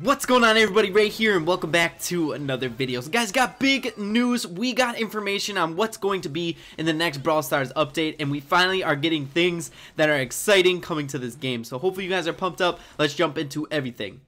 What's going on, everybody? Ray here, and welcome back to another video. So guys, got big news. We got information on what's going to be in the next Brawl Stars update, and we finally are getting things that are exciting coming to this game. So hopefully you guys are pumped up. Let's jump into everything.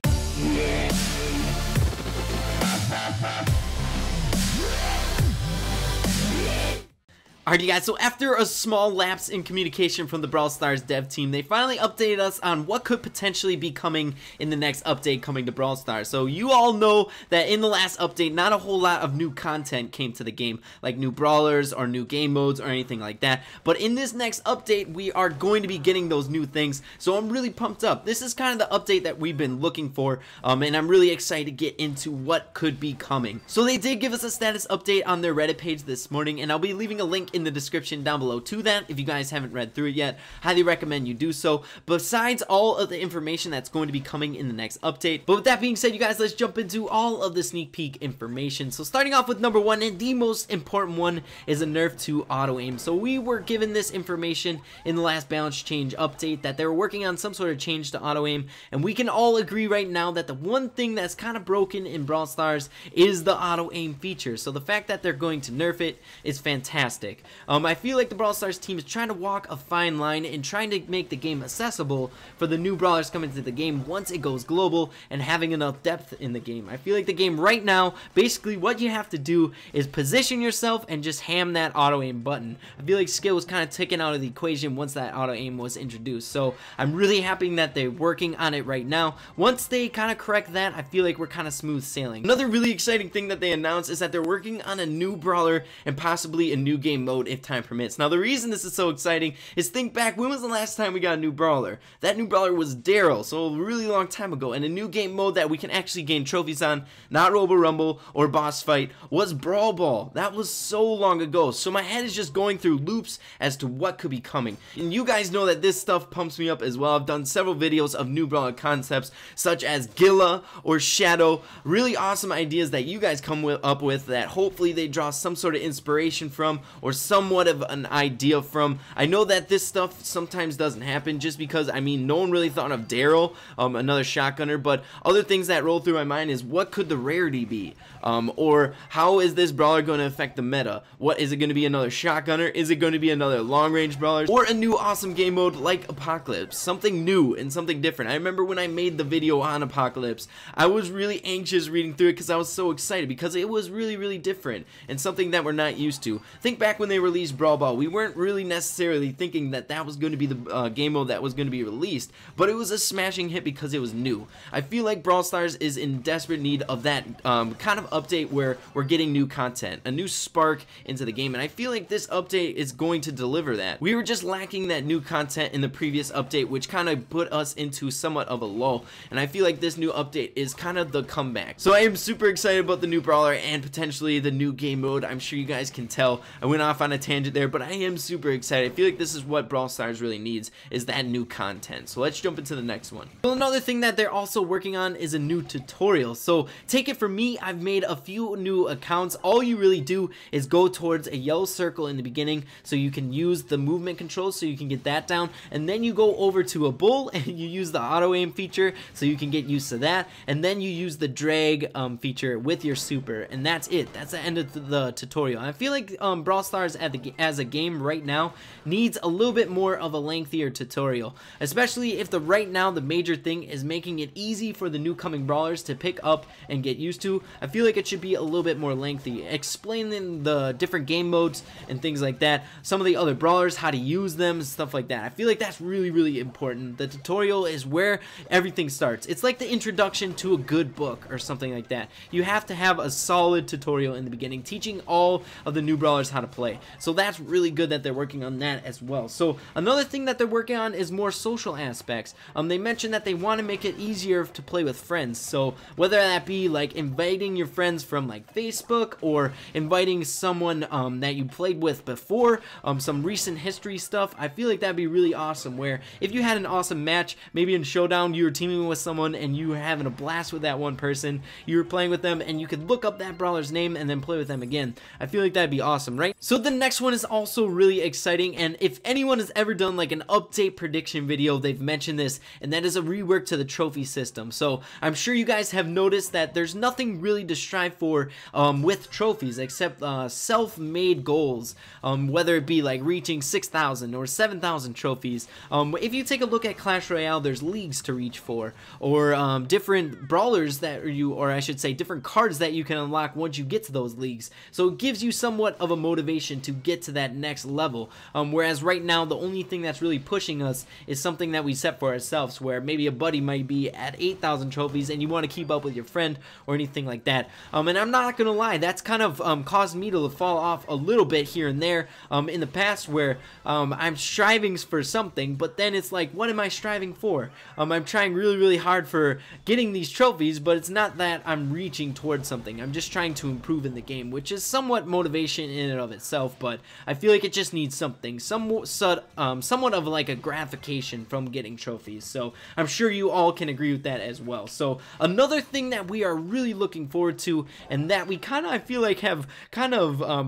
Alrighty guys, so after a small lapse in communication from the Brawl Stars dev team, they finally updated us on what could potentially be coming in the next update coming to Brawl Stars. So you all know that in the last update, not a whole lot of new content came to the game, like new brawlers or new game modes or anything like that. But in this next update, we are going to be getting those new things, so I'm really pumped up. This is kind of the update that we've been looking for, and I'm really excited to get into what could be coming. So they did give us a status update on their Reddit page this morning, and I'll be leaving a link in the description down below to that. If you guys haven't read through it yet, highly recommend you do so, besides all of the information that's going to be coming in the next update. But with that being said, you guys, let's jump into all of the sneak peek information. So starting off with number one, and the most important one, is a nerf to auto aim. So we were given this information in the last balance change update that they were working on some sort of change to auto aim, and we can all agree right now that the one thing that's kind of broken in Brawl Stars is the auto aim feature. So the fact that they're going to nerf it is fantastic. I feel like the Brawl Stars team is trying to walk a fine line and trying to make the game accessible for the new brawlers coming to the game once it goes global and having enough depth in the game. I feel like the game right now, basically what you have to do is position yourself and just ham that auto aim button. I feel like skill was kind of taken out of the equation once that auto aim was introduced, so I'm really happy that they're working on it right now. Once they kind of correct that, I feel like we're kind of smooth sailing. Another really exciting thing that they announced is that they're working on a new brawler and possibly a new game mode if time permits. Now the reason this is so exciting is, think back, when was the last time we got a new brawler? That new brawler was Daryl, so a really long time ago, and a new game mode that we can actually gain trophies on, not Robo Rumble or Boss Fight, was Brawl Ball. That was so long ago, so my head is just going through loops as to what could be coming. And you guys know that this stuff pumps me up as well. I've done several videos of new brawler concepts such as Gilla or Shadow, really awesome ideas that you guys come up with that hopefully they draw some sort of inspiration from or somewhat of an idea from. I know that this stuff sometimes doesn't happen just because, I mean, no one really thought of Daryl, another shotgunner, but other things that roll through my mind is what could the rarity be? Or how is this brawler going to affect the meta? What is it going to be? Another shotgunner? Is it going to be another long range brawler? Or a new awesome game mode like Apocalypse? Something new and something different. I remember when I made the video on Apocalypse, I was really anxious reading through it because I was so excited because it was really different and something that we're not used to. Think back when they released Brawl Ball, we weren't really necessarily thinking that that was going to be the game mode that was going to be released, but it was a smashing hit because it was new. I feel like Brawl Stars is in desperate need of that kind of update where we're getting new content, a new spark into the game, and I feel like this update is going to deliver that. We were just lacking that new content in the previous update, which kind of put us into somewhat of a lull, and I feel like this new update is kind of the comeback. So I am super excited about the new brawler and potentially the new game mode. I'm sure you guys can tell I went off on a tangent there, but I am super excited. I feel like this is what Brawl Stars really needs, is that new content. So let's jump into the next one. So another thing that they're also working on is a new tutorial. So take it from me, I've made a few new accounts. All you really do is go towards a yellow circle in the beginning so you can use the movement controls so you can get that down, and then you go over to a bull and you use the auto aim feature so you can get used to that, and then you use the drag feature with your super, and that's it. That's the end of the tutorial. I feel like Brawl Stars as a game right now needs a little bit more of a lengthier tutorial, especially if right now the major thing is making it easy for the new coming brawlers to pick up and get used to. I feel like it should be a little bit more lengthy, explaining the different game modes and things like that, some of the other brawlers, how to use them, stuff like that. I feel like that's really important. The tutorial is where everything starts. It's like the introduction to a good book or something like that. You have to have a solid tutorial in the beginning teaching all of the new brawlers how to play. So that's really good that they're working on that as well. So another thing that they're working on is more social aspects. They mentioned that they want to make it easier to play with friends. So whether that be like inviting your friends from like Facebook or inviting someone that you played with before, some recent history stuff, I feel like that'd be really awesome, where if you had an awesome match, maybe in Showdown you were teaming with someone and you were having a blast with that one person, you were playing with them and you could look up that brawler's name and then play with them again. I feel like that'd be awesome, right? So the next one is also really exciting, and if anyone has ever done like an update prediction video, they've mentioned this, and that is a rework to the trophy system. So I'm sure you guys have noticed that there's nothing really to strive for with trophies except self-made goals, whether it be like reaching 6,000 or 7,000 trophies. If you take a look at Clash Royale, there's leagues to reach for, or different brawlers that or I should say different cards that you can unlock once you get to those leagues. So it gives you somewhat of a motivation to get to that next level, whereas right now the only thing that's really pushing us is something that we set for ourselves, where maybe a buddy might be at 8,000 trophies and you want to keep up with your friend or anything like that. And I'm not gonna lie, that's kind of caused me to fall off a little bit here and there in the past, where I'm striving for something, but then it's like, what am I striving for? I'm trying really hard for getting these trophies, but it's not that I'm reaching towards something. I'm just trying to improve in the game, which is somewhat motivation in and of itself, but I feel like it just needs something, somewhat of like a gratification from getting trophies. So I'm sure you all can agree with that as well. So another thing that we are really looking forward to, and that we I feel like have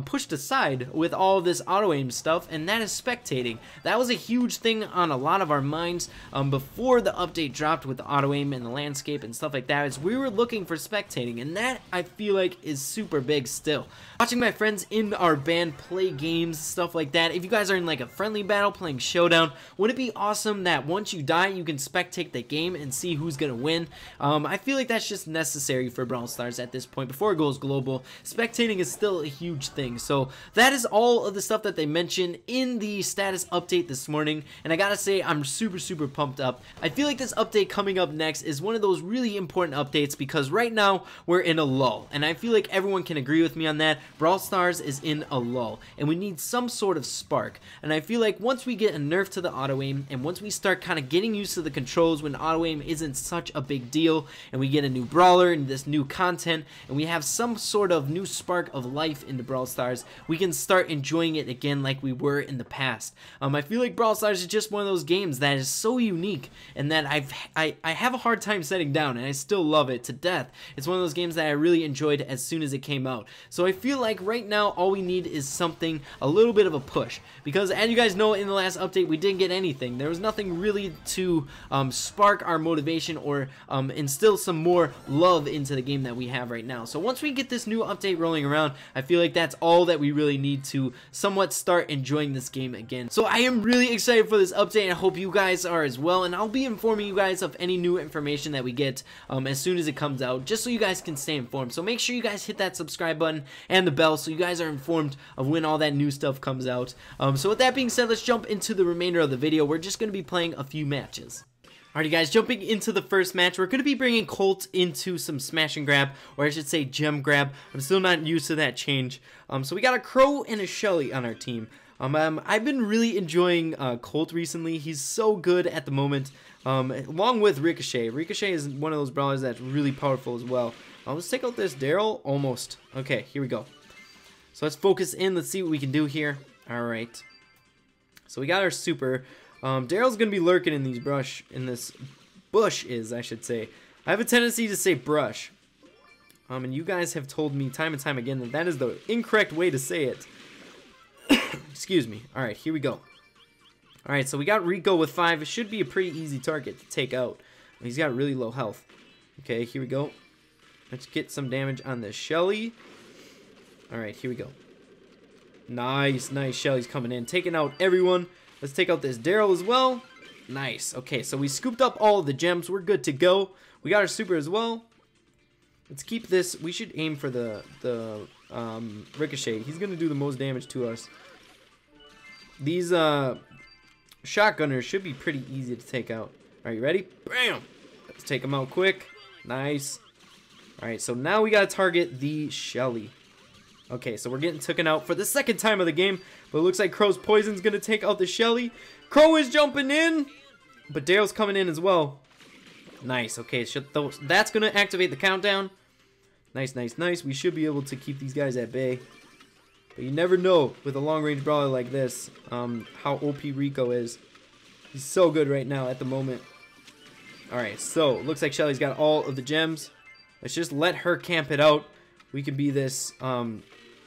pushed aside with all this auto aim stuff, and that is spectating. That was a huge thing on a lot of our minds before the update dropped with the auto aim and the landscape and stuff like that, is we were looking for spectating, and that I feel like is super big still. Watching my friends in our band play games, stuff like that, if you guys are in like a friendly battle playing Showdown, would it be awesome that once you die you can spectate the game and see who's gonna win? I feel like that's just necessary for Brawl Stars at this point. Before it goes global, spectating is still a huge thing. So that is all of the stuff that they mentioned in the status update this morning, and I gotta say I'm super pumped up. I feel like this update coming up next is one of those really important updates, because right now we're in a lull, and I feel like everyone can agree with me on that. Brawl Stars is in a lull, and we need some sort of spark, and I feel like once we get a nerf to the auto aim, and once we start kind of getting used to the controls when auto aim isn't such a big deal, and we get a new brawler and this new content, and we have some sort of new spark of life into Brawl Stars, we can start enjoying it again like we were in the past. I feel like Brawl Stars is just one of those games that is so unique, and that I have a hard time setting down, and I still love it to death. It's one of those games that I really enjoyed as soon as it came out. So I feel like right now all we need is something, a little bit of a push, because as you guys know, in the last update we didn't get anything. There was nothing really to spark our motivation or instill some more love into the game that we have right now. So once we get this new update rolling around, I feel like that's all that we really need to somewhat start enjoying this game again. So I am really excited for this update, and I hope you guys are as well, and I'll be informing you guys of any new information that we get as soon as it comes out, just so you guys can stay informed. So make sure you guys hit that subscribe button and the bell so you guys are informed of when all that new stuff comes out. So with that being said, let's jump into the remainder of the video. We're just going to be playing a few matches. Alrighty guys, jumping into the first match, we're going to be bringing Colt into some smash and grab, or I should say gem grab. I'm still not used to that change. So we got a Crow and a Shelly on our team. I've been really enjoying Colt recently. He's so good at the moment, along with Ricochet. Ricochet is one of those brawlers that's really powerful as well. Let's take out this Daryl. Almost. Okay, here we go. So let's focus in. Let's see what we can do here. Alright. So we got our super. Daryl's gonna be lurking in these this bush I should say. I have a tendency to say brush. And you guys have told me time and time again that that is the incorrect way to say it. Excuse me. Alright, here we go. Alright, so we got Rico with 5. It should be a pretty easy target to take out. He's got really low health. Okay, here we go. Let's get some damage on this Shelly. Alright, here we go. Nice, Shelly's coming in, taking out everyone. Let's take out this Daryl as well. Nice. Okay, so we scooped up all of the gems. We're good to go. We got our super as well. Let's keep this. We should aim for the Ricochet. He's going to do the most damage to us. These shotgunners should be pretty easy to take out. Are you ready? Bam! Let's take them out quick. Nice. Alright, so now we got to target the Shelly. Okay, so we're getting taken out for the second time of the game, but it looks like Crow's poison's gonna take out the Shelly. Crow is jumping in, but Daryl's coming in as well. Nice. Okay, that's gonna activate the countdown. Nice. We should be able to keep these guys at bay, but you never know with a long-range brawler like this how OP Rico is. He's so good right now at the moment. All right, so looks like Shelly's got all of the gems. Let's just let her camp it out. We can be this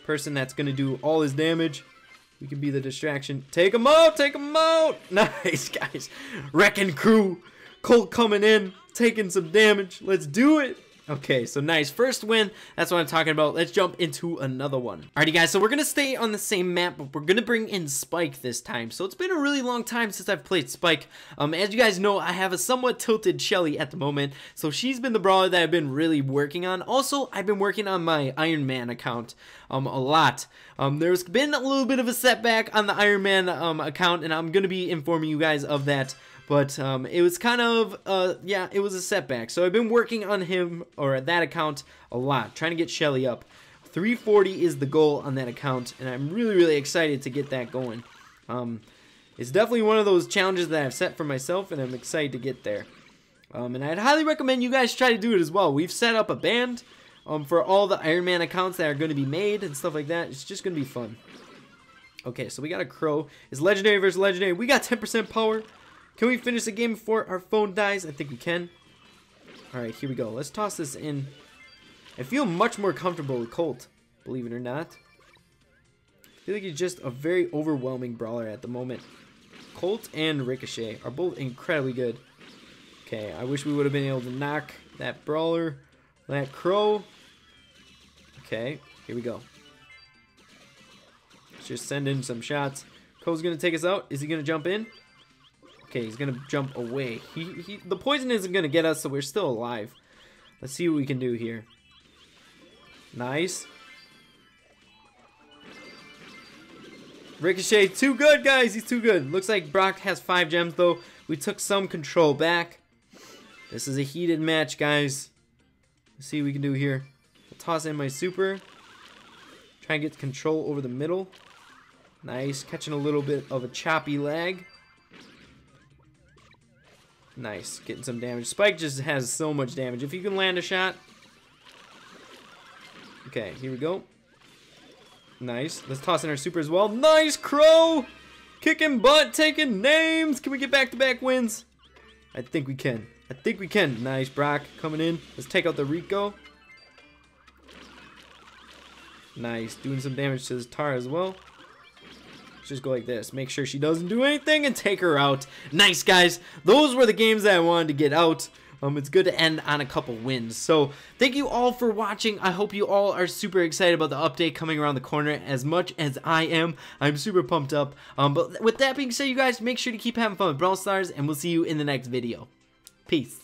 person that's going to do all his damage. We can be the distraction. Take him out! Take him out! Nice, guys. Wrecking crew. Colt coming in. Taking some damage. Let's do it. Okay, so nice. First win. That's what I'm talking about. Let's jump into another one. Alrighty, guys. So we're going to stay on the same map, but we're going to bring in Spike this time. So it's been a really long time since I've played Spike. As you guys know, I have a somewhat tilted Shelly at the moment. So she's been the brawler that I've been really working on. Also, I've been working on my Iron Man account a lot. There's been a little bit of a setback on the Iron Man account, and I'm going to be informing you guys of that. But it was kind of, yeah, it was a setback. So I've been working on him, or that account, a lot. Trying to get Shelly up. 340 is the goal on that account. And I'm really, really excited to get that going. It's definitely one of those challenges that I've set for myself. And I'm excited to get there. And I'd highly recommend you guys try to do it as well. We've set up a band for all the Iron Man accounts that are going to be made and stuff like that. It's just going to be fun. Okay, so we got a crow. It's legendary versus legendary. We got 10% power. Can we finish the game before our phone dies? I think we can. Alright, here we go. Let's toss this in. I feel much more comfortable with Colt, believe it or not. I feel like he's just a very overwhelming brawler at the moment. Colt and Ricochet are both incredibly good. Okay, I wish we would have been able to knock that brawler, that crow. Okay, here we go. Let's just send in some shots. Crow's going to take us out. Is he going to jump in? Okay, he's gonna jump away. The poison isn't gonna get us, so we're still alive. Let's see what we can do here. Nice. Ricochet, too good, guys. He's too good. Looks like Brock has 5 gems, though. We took some control back. This is a heated match, guys. Let's see what we can do here. I'll toss in my super. Try and get control over the middle. Nice. Catching a little bit of a choppy lag. Nice, getting some damage. Spike just has so much damage. If you can land a shot. Okay, here we go. Nice. Let's toss in our super as well. Nice, Crow! Kicking butt, taking names. Can we get back-to-back wins? I think we can. I think we can. Nice, Brock coming in. Let's take out the Rico. Nice, doing some damage to this Tara as well. Just go like this. Make sure she doesn't do anything and take her out. Nice, guys. Those were the games that I wanted to get out. It's good to end on a couple wins. So thank you all for watching. I hope you all are super excited about the update coming around the corner as much as I am. I'm super pumped up. But with that being said, you guys, make sure to keep having fun with Brawl Stars, and we'll see you in the next video. Peace.